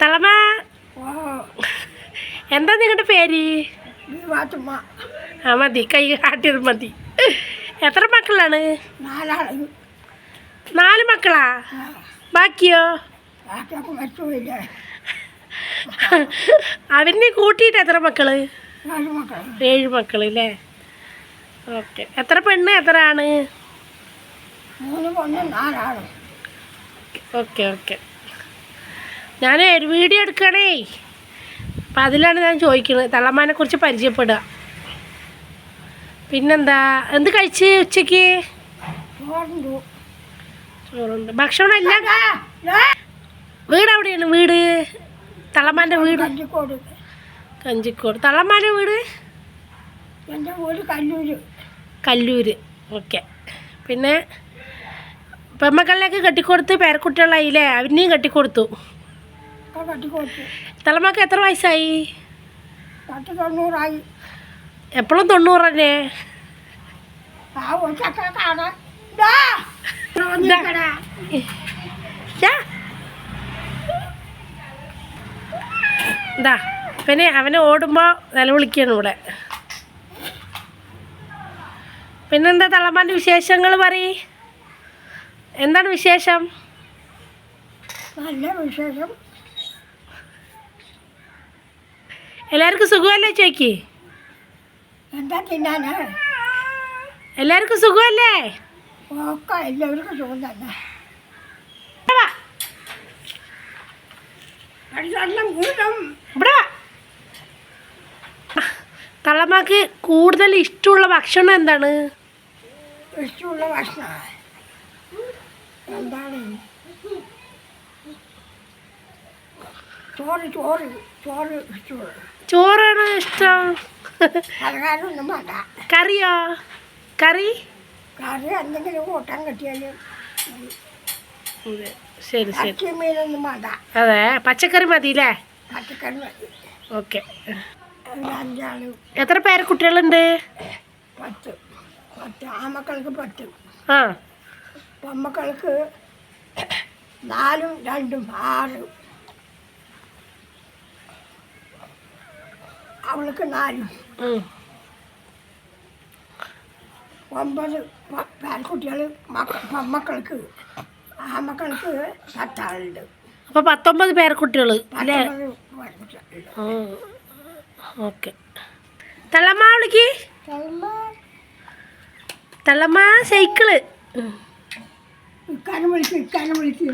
തളമ എന്താ നിങ്ങളുടെ പേര്? ആ മതി, കൈ കാട്ടിയത് മതി. എത്ര മക്കളാണ്? 4 മക്കളാ? ബാക്കിയോ? അവരിനെ കൂട്ടിയിട്ട് എത്ര മക്കള്? 7 മക്കള് അല്ലേ? ഓക്കെ. എത്ര പെണ്ണ് എത്ര ആണ്? 3 പെണ്ണും 4 ആണും. Okay okay. ഞാൻ ഒരു വീഡിയോ എടുക്കണേ, അപ്പം അതിലാണ് ഞാൻ ചോദിക്കുന്നത്, തള്ളമ്മാനെ കുറിച്ച് പരിചയപ്പെടുക. പിന്നെന്താ, എന്ത് കഴിച്ച് ഉച്ചയ്ക്ക്? ചോറുണ്ട്. ഭക്ഷണം എല്ലാം. വീട് എവിടെയാണ്? വീട് തള്ളമ്മാൻ്റെ വീട് കഞ്ചിക്കോട്. തള്ളമ്മാൻ്റെ വീട് എൻ്റെ വീട് കല്ലൂര്. കല്ലൂര്. ഓക്കെ. പിന്നെ പെമ്മക്കളിലേക്ക് കെട്ടിക്കൊടുത്ത് പേരക്കുട്ടികളായില്ലേ? അവനെയും കെട്ടിക്കൊടുത്തു. തലമാക്ക് എത്ര വയസ്സായി? 90 എപ്പോഴും 90 തന്നെ. എന്താ പിന്നെ അവനെ ഓടുമ്പോൾ നിലവിളിക്കാണ് ഇവിടെ. പിന്നെന്താ തള്ളമാൻ്റെ വിശേഷങ്ങൾ പറയ്. എന്താണ് വിശേഷം? നല്ല വിശേഷം. എല്ലാവർക്കും സുഖമല്ലേ ചോദിക്ക്? എന്താ തിന്നാന്? എല്ലാവർക്കും സുഖമല്ലേ? ഒക്കെ എല്ലാവർക്കും സുഖം തന്നെ. തള്ളമാക്ക് കൂടുതൽ ഇഷ്ടമുള്ള ഭക്ഷണം എന്താണ്? ഇഷ്ടമുള്ള ഭക്ഷണം എന്താണ്? ചോറ് ചോറ് ചോറ് ഇഷ്ടമുള്ളൂ. ചോറാണ് ഇഷ്ടം. പലഹാരമൊന്നും വേണ്ട. കറിയോ? കറി എന്തെങ്കിലും കൂട്ടാൻ കിട്ടിയാലും. ശരി ശരി. മീനൊന്നും വേണ്ട. അതെ, പച്ചക്കറി മതിയില്ലേ? പച്ചക്കറി മതി. ഓക്കെ. 5 എത്ര പേരക്കുട്ടികളുണ്ട്? 10. ആമക്കൾക്ക് 10. ആ. പെമ്മക്കൾക്ക് 4ഉം 2ഉം 6. അവൾക്ക് 4. 9 പേരക്കുട്ടികൾ. പെമ്മക്കൾക്ക് ആമക്കൾക്ക് 10 ആളുണ്ട്. അപ്പോൾ 19 പേരക്കുട്ടികൾ അല്ലേ? ഓക്കെ. തള്ളമ്മ വിളിക്ക്. തള്ളമ്മ സൈക്കിള്. ഇക്കാനെ വിളിക്ക്.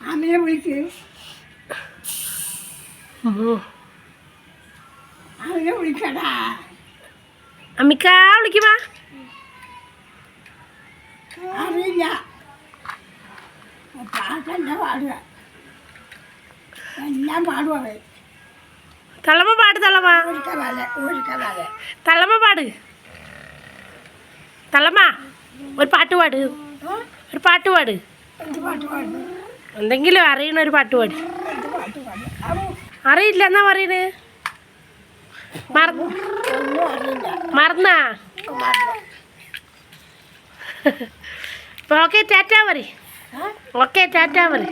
ആമയെ വിളിക്ക്. അവനെ വിളിക്കടാ. അമ്മിക്ക വിളിക്കുമാ. അറിയില്ല. പാട്ടെല്ലാം പാടുക. എല്ലാം പാടുവേ. തള്ളമ്മ പാട്. തള്ളമ്മ തള്ളമ്മ പാട്. തള്ളമ്മ ഒരു പാട്ട് പാട്. ഒരു പാട്ട് പാട്. എന്ത് പാട്ട് പാടുന്നു? എന്തെങ്കിലും അറിയണ ഒരു പാട്ട് പാട്. അറിയില്ല എന്നാ പറയണേ? മറന്നാ? ഓക്കെ ടാറ്റാ പറ. ഓക്കെ ടാറ്റാ പറ.